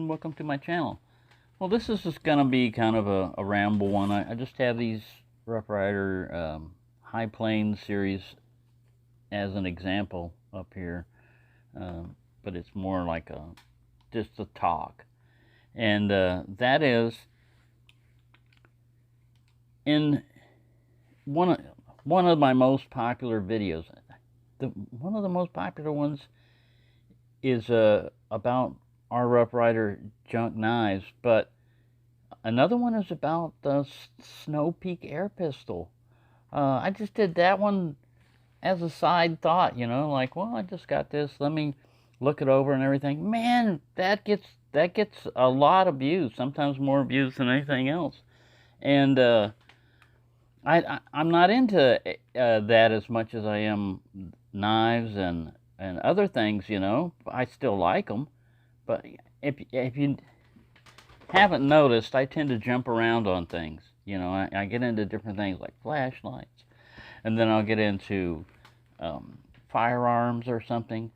and welcome to my channel. Well, this is just going to be kind of a ramble one. I just have these Rough Rider High Plains series as an example up here, but it's more like just a talk. And that is in one of my most popular videos. One of the most popular ones is about our Rough Rider junk knives, but another one is about the Snow Peak air pistol. I just did that one as a side thought, like, well, I just got this, let me look it over and everything. Man, that gets a lot of views, sometimes more views than anything else. And I'm not into that as much as I am knives and other things, I still like them. But if you haven't noticed, I tend to jump around on things. I get into different things like flashlights, and then I'll get into firearms or something,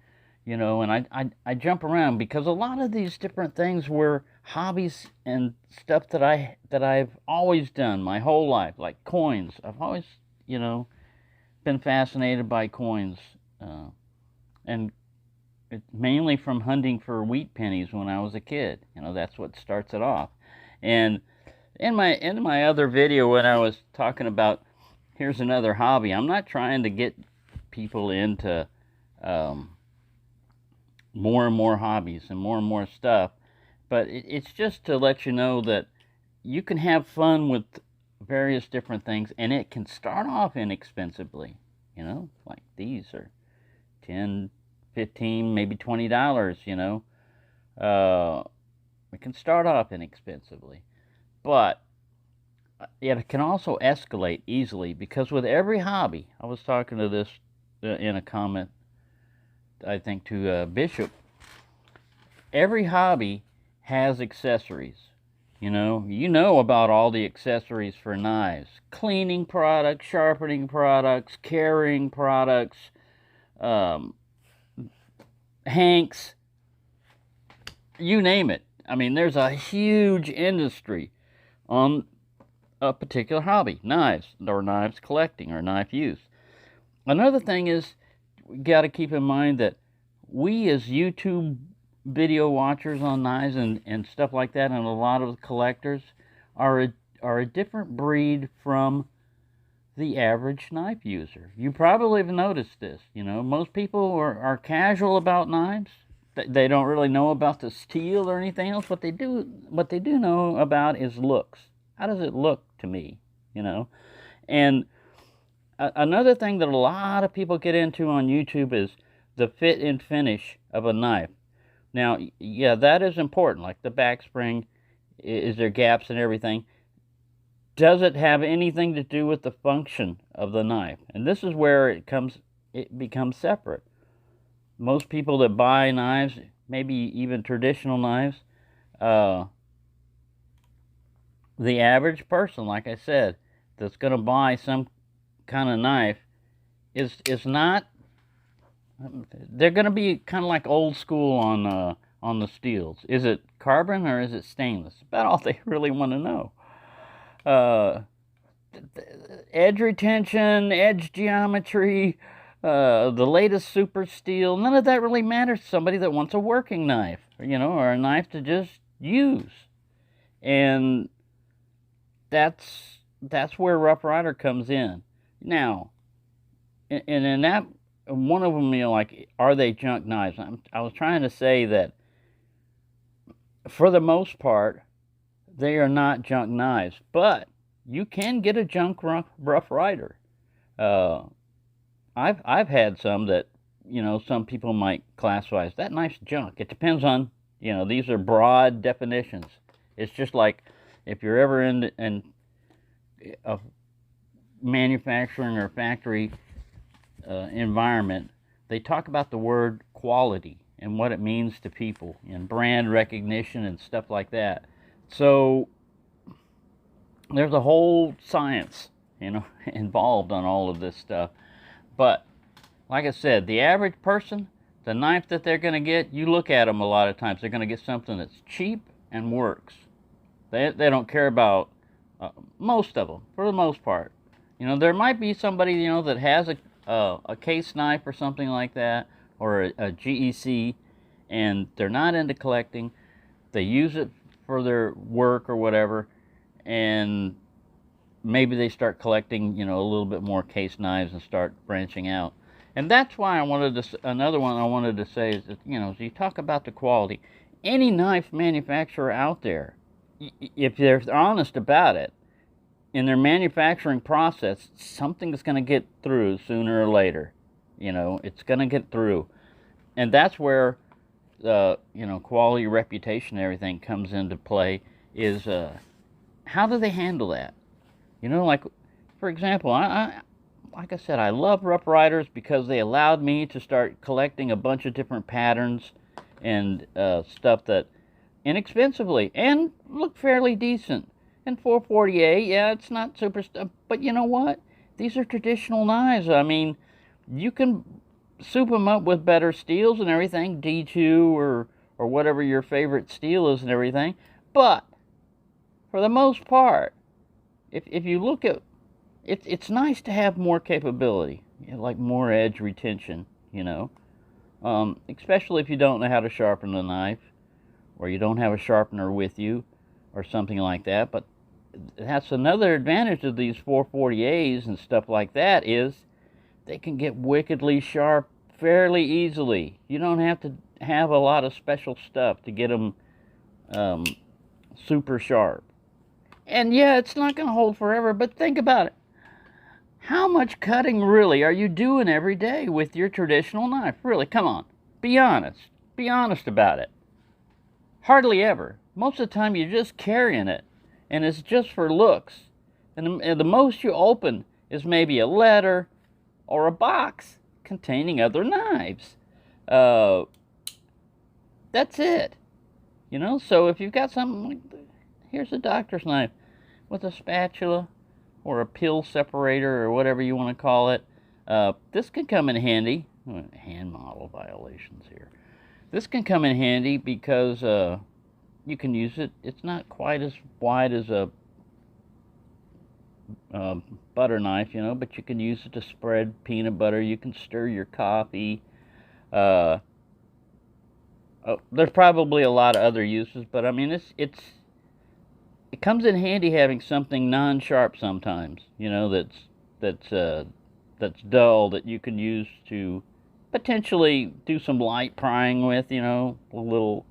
and I jump around because a lot of these different things were hobbies and stuff that I've always done my whole life, like coins. I've always, been fascinated by coins, and mainly from hunting for wheat pennies when I was a kid. That's what starts it off. And in my other video, when I was talking about here's another hobby, I'm not trying to get people into more and more hobbies and more stuff, but it's just to let you know that you can have fun with various different things, and it can start off inexpensively. Like these are 10, 15, maybe $20, it can start off inexpensively, but it can also escalate easily, because with every hobby, I was talking to this in a comment, I think, to Bishop, every hobby has accessories. You know about all the accessories for knives: cleaning products, sharpening products, carrying products, hanks, you name it. I mean, there's a huge industry on a particular hobby, knives, or knives collecting, or knife use. Another thing is, we got to keep in mind that we as YouTube video watchers on knives and stuff like that, and a lot of collectors are a different breed from the average knife user. You probably have noticed this. Most people are casual about knives. They don't really know about the steel or anything else. What they do know about is looks. How does it look to me? And another thing that a lot of people get into on YouTube is the fit and finish of a knife. Now, yeah, that is important, like the back spring, is there gaps and everything. Does it have anything to do with the function of the knife? And this is where it becomes separate. Most people that buy knives, maybe even traditional knives, the average person, like I said, that's going to buy some kind of knife is not. They're going to be kind of like old school on the steels. Is it carbon or is it stainless? About all they really want to know. Edge retention, edge geometry, the latest super steel, none of that really matters to somebody that wants a working knife, or a knife to just use. And that's where Rough Rider comes in. Now, and in that, one of them, like, are they junk knives? I was trying to say that for the most part, they are not junk knives, but you can get a junk Rough Rider. I've had some that, some people might classify as that knife's junk. It depends on, these are broad definitions. It's just like if you're ever in a manufacturing or factory environment, they talk about the word quality and what it means to people, and brand recognition and stuff like that. So there's a whole science, involved on all of this stuff. But like I said, the average person, The knife that they're going to get, you look at them a lot of times, they're going to get something that's cheap and works. They don't care about most of them, for the most part. You know, there might be somebody, you know, that has a case knife or something like that, or a GEC, and they're not into collecting. They use it for their work or whatever, and maybe they start collecting, you know, a little bit more case knives and start branching out. And that's why I wanted to, another one I wanted to say is that, you know, as you talk about the quality, any knife manufacturer out there, if they're honest about it, in their manufacturing process, something's going to get through sooner or later. You know, it's going to get through. And that's where, you know, quality, reputation, and everything comes into play, is how do they handle that? You know, like, for example, like I said, I love Rough Riders because they allowed me to start collecting a bunch of different patterns and stuff that inexpensively and look fairly decent. And 448, yeah, it's not super stuff, but you know what? These are traditional knives. I mean, you can soup them up with better steels and everything, D2 or whatever your favorite steel is and everything. But for the most part, if you look at it's nice to have more capability, you know, like more edge retention, you know, especially if you don't know how to sharpen the knife, or you don't have a sharpener with you, or something like that. But that's another advantage of these 440As and stuff like that, is they can get wickedly sharp fairly easily. You don't have to have a lot of special stuff to get them super sharp. And yeah, it's not going to hold forever, but think about it. How much cutting really are you doing every day with your traditional knife? Really, come on. Be honest. Be honest about it. Hardly ever. Most of the time you're just carrying it, and it's just for looks. And the most you open is maybe a letter or a box containing other knives. That's it. You know, so if you've got something like, here's a doctor's knife with a spatula or a pill separator or whatever you want to call it. This can come in handy. Hand model violations here. This can come in handy because you can use it. It's not quite as wide as a butter knife, you know, but you can use it to spread peanut butter. You can stir your coffee. There's probably a lot of other uses, but I mean, it comes in handy having something non-sharp sometimes, you know, that's dull, that you can use to potentially do some light prying with, you know, a little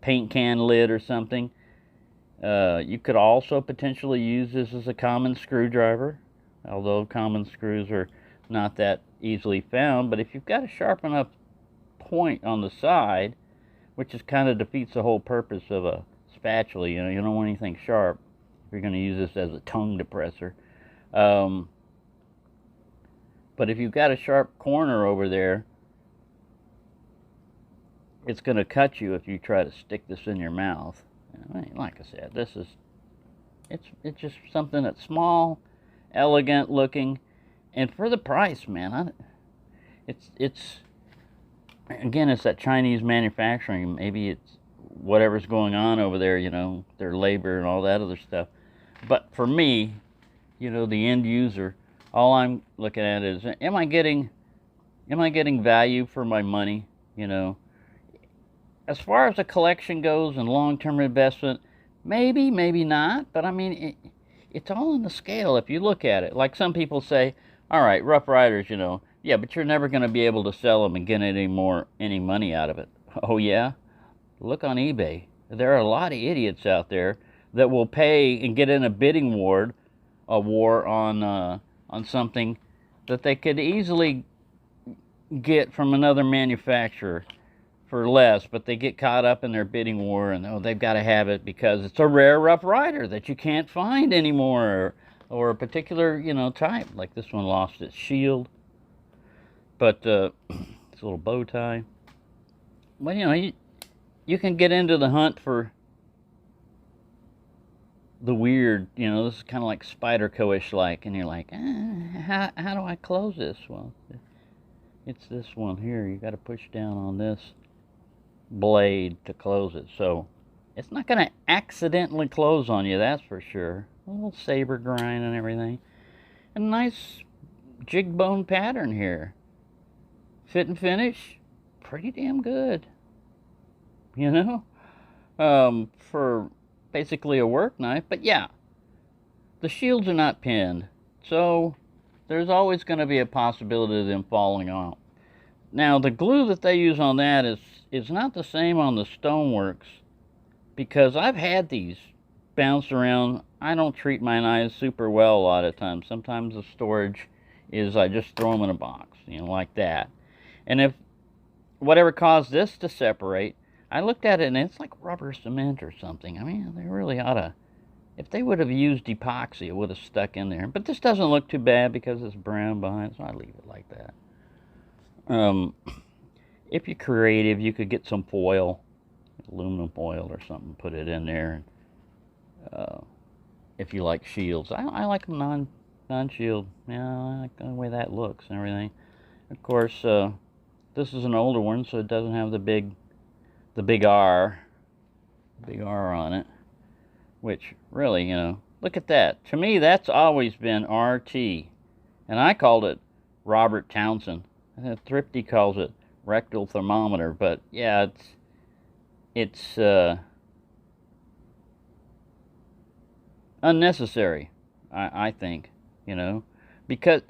paint can lid or something. You could also potentially use this as a common screwdriver, although common screws are not that easily found. But if you've got a sharp enough point on the side, which is kind of defeats the whole purpose of a spatula, you know, you don't want anything sharp if you're going to use this as a tongue depressor. But if you've got a sharp corner over there, it's going to cut you if you try to stick this in your mouth. Like I said, it's just something that's small, elegant looking, and for the price, man, it's again, it's that Chinese manufacturing. Maybe it's whatever's going on over there, you know, their labor and all that other stuff. But for me, you know, the end user, all I'm looking at is, am I getting value for my money, you know? As far as the collection goes and long-term investment, maybe, maybe not, but I mean, it's all in the scale if you look at it. Like some people say, all right, Rough Riders, you know, yeah, but you're never going to be able to sell them and get any money out of it. Oh, yeah? Look on eBay. There are a lot of idiots out there that will pay and get in a bidding war on something that they could easily get from another manufacturer for less, but they get caught up in their bidding war, and oh, they've got to have it because it's a rare Rough Rider that you can't find anymore, or a particular, you know, type. Like this one lost its shield, but its little bow tie. Well, you know, you can get into the hunt for the weird, you know, this is kind of like Spyderco-ish like, and you're like, how do I close this? Well, It's this one here. You got to push down on this blade to close it. So it's not going to accidentally close on you, that's for sure. A little saber grind and everything. A nice jig bone pattern here. Fit and finish, pretty damn good. You know? For basically a work knife. But yeah, the shields are not pinned. So there's always going to be a possibility of them falling off. Now, the glue that they use on that is not the same on the Stoneworks, because I've had these bounce around. I don't treat my knives super well a lot of times. Sometimes the storage is I just throw them in a box, you know, like that. And if whatever caused this to separate, I looked at it and it's like rubber cement or something. I mean, they really ought to, if they would have used epoxy, it would have stuck in there. But this doesn't look too bad because it's brown behind, so I leave it like that. If you're creative, you could get some foil, aluminum foil or something, put it in there. If you like shields, I like them non-shield. Yeah, I like the way that looks and everything. Of course, this is an older one, so it doesn't have the big R on it. Which really, you know, look at that. To me, that's always been RT, and I called it Robert Townsend. Thrifty calls it rectal thermometer, but yeah, it's unnecessary, I think, you know, because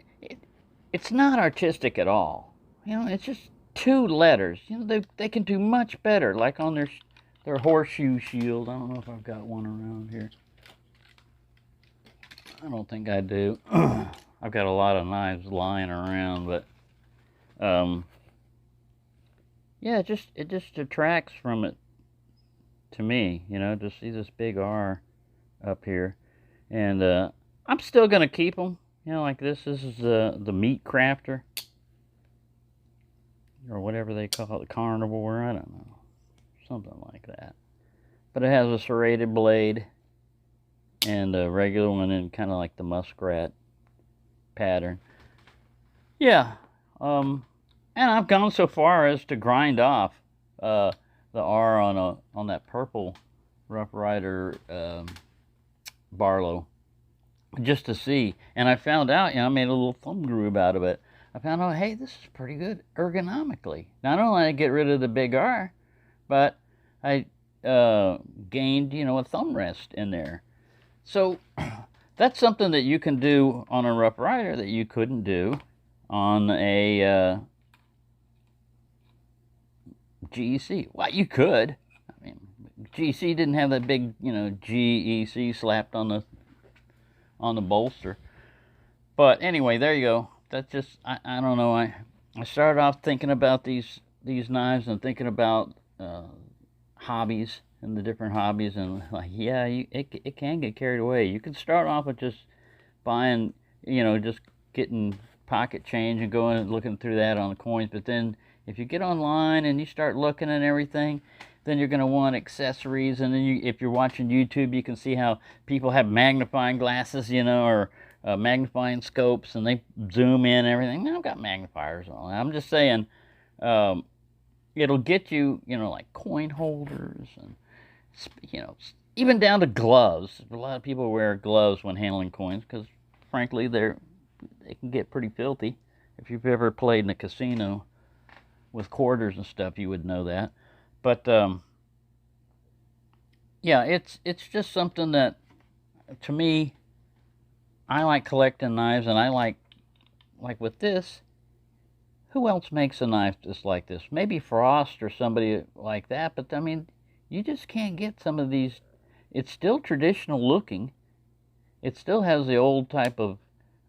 it's not artistic at all. You know, it's just two letters. You know, they can do much better, like on their horseshoe shield. I don't know if I've got one around here. I don't think I do. I've got a lot of knives lying around, but yeah, it just detracts from it to me, you know, to see this big R up here. And I'm still going to keep them, you know, like this. This is the meat crafter, or whatever they call it, carnivore, I don't know, something like that. But it has a serrated blade and a regular one in kind of like the muskrat pattern. Yeah, and I've gone so far as to grind off the R on that purple Rough Rider Barlow, just to see. And I found out, you know, I made a little thumb groove out of it. I found out, hey, this is pretty good ergonomically. Not only did I get rid of the big R, but I gained, you know, a thumb rest in there. So that's something that you can do on a Rough Rider that you couldn't do on a GEC. Well, you could. I mean, GEC didn't have that big, you know, GEC slapped on the bolster. But anyway, there you go. That's just, I don't know. I started off thinking about these knives and thinking about hobbies and the different hobbies, and like, yeah, it can get carried away. You can start off with just buying, you know, just getting pocket change and going and looking through that on the coins. But then if you get online and you start looking at everything, then you're going to want accessories. And then if you're watching YouTube, you can see how people have magnifying glasses, you know, or magnifying scopes, and they zoom in and everything. I've got magnifiers on. I'm just saying, it'll get you, you know, like coin holders and, you know, even down to gloves. A lot of people wear gloves when handling coins because, frankly, they can get pretty filthy. If you've ever played in a casino with quarters and stuff, you would know that. But yeah, it's just something that, to me, I like collecting knives, and I like with this. Who else makes a knife just like this? Maybe Frost or somebody like that. But I mean, you just can't get some of these. It's still traditional looking. It still has the old type of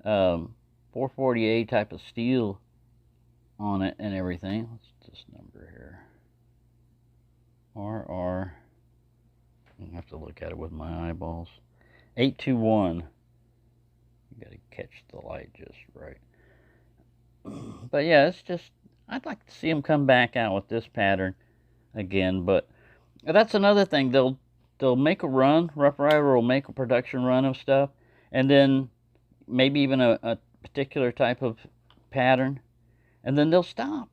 448 type of steel on it and everything. What's this number here? RR. I have to look at it with my eyeballs. 821. You got to catch the light just right. But yeah, it's just, I'd like to see them come back out with this pattern again. But that's another thing. They'll make a run. Rough Rider will make a production run of stuff, and then maybe even a particular type of pattern, and then they'll stop.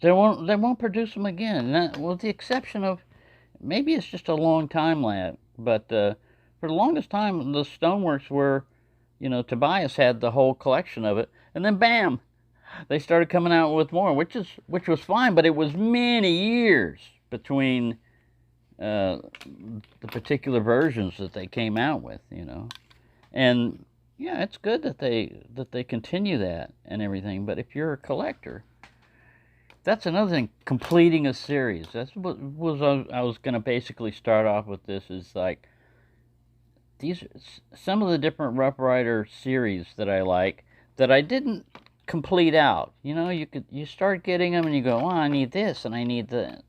They won't produce them again. With the exception of maybe it's just a long time lapse, but for the longest time the Stoneworks were, Tobias had the whole collection of it, and then bam, they started coming out with more, which was fine, but it was many years between the particular versions that they came out with. And yeah, it's good that they continue that and everything. But if you're a collector, that's another thing. Completing a series. That's what I was going to basically start off with. This is like these some of the different Rough Rider series that I like that I didn't complete out. You start getting them and you go, oh, I need this and I need the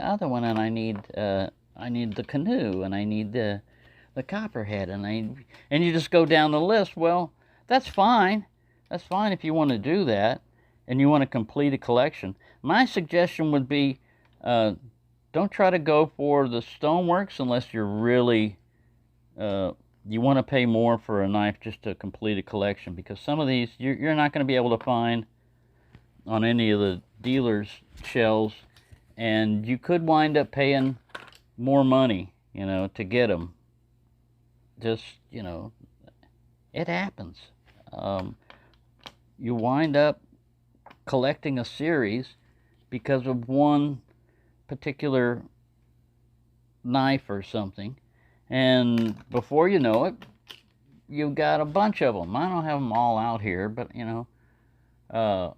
other one and I need the canoe and I need the copperhead and you just go down the list. Well, that's fine. That's fine if you want to do that and you want to complete a collection. My suggestion would be don't try to go for the Stoneworks unless you're really you want to pay more for a knife just to complete a collection, because some of these you're not going to be able to find on any of the dealers' shelves, and you could wind up paying more money, to get them. Just, it happens. You wind up collecting a series because of one particular knife or something, and before you know it, you've got a bunch of them. I don't have them all out here, but I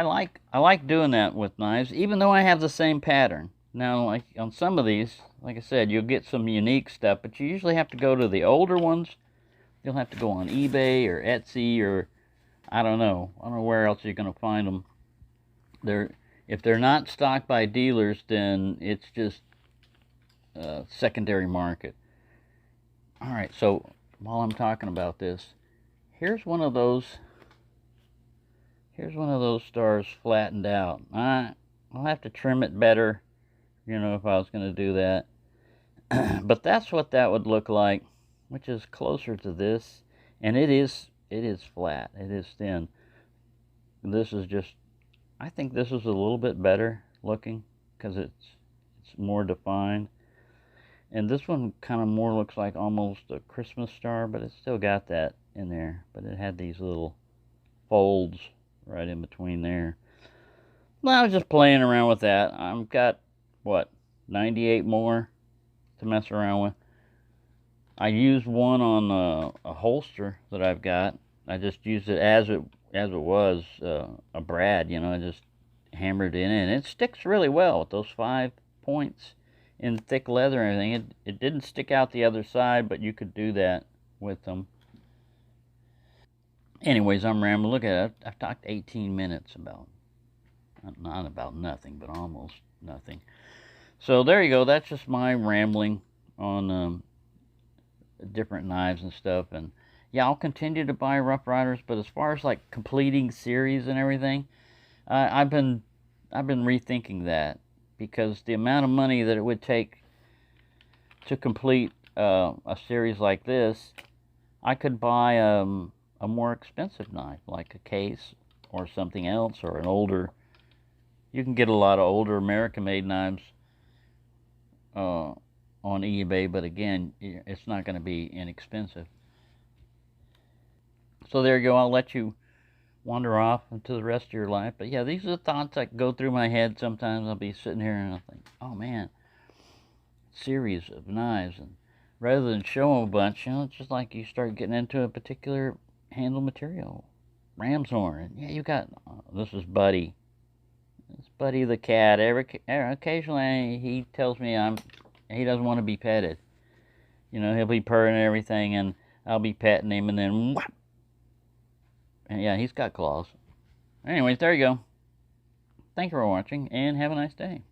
like doing that with knives, even though I have the same pattern. Now, like on some of these, like I said, you'll get some unique stuff, but you usually have to go to the older ones. You'll have to go on eBay or Etsy or I don't know where else you're going to find them. If they're not stocked by dealers, then it's just secondary market. All right, so while I'm talking about this, here's one of those stars flattened out. I'll have to trim it better, if I was going to do that. But that's what that would look like, which is closer to this, and it is flat. It is thin. This is just, I think this is a little bit better looking because it's more defined. And this one kind of more looks like almost a Christmas star, but it's still got that in there. But it had these little folds right in between there. Well, I was just playing around with that. I've got, 98 more to mess around with. I used one on a holster that I've got. I just used it as it was, a brad, I just hammered it in, and it sticks really well with those 5 points in thick leather and everything. It didn't stick out the other side, but you could do that with them. Anyways, I'm rambling. Look at it. I've talked 18 minutes about, not about nothing, but almost nothing. So there you go. That's just my rambling on different knives and stuff. And yeah, I'll continue to buy Rough Riders, but as far as like completing series and everything, I've been rethinking that, because the amount of money that it would take to complete a series like this, I could buy a more expensive knife, like a case or something else, or an older. You can get a lot of older American-made knives on eBay, but again, it's not going to be inexpensive. So there you go. I'll let you wander off into the rest of your life. But yeah, these are the thoughts that go through my head sometimes. I'll be sitting here and I'll think, oh man, series of knives. And rather than show them a bunch, it's just like you start getting into a particular handle material. Ram's horn. And yeah, you got, this is Buddy. It's Buddy the cat. Occasionally he tells me he doesn't want to be petted. He'll be purring and everything, and I'll be petting him, and then whap. And yeah, he's got claws. Anyways, there you go. Thank you for watching, and have a nice day.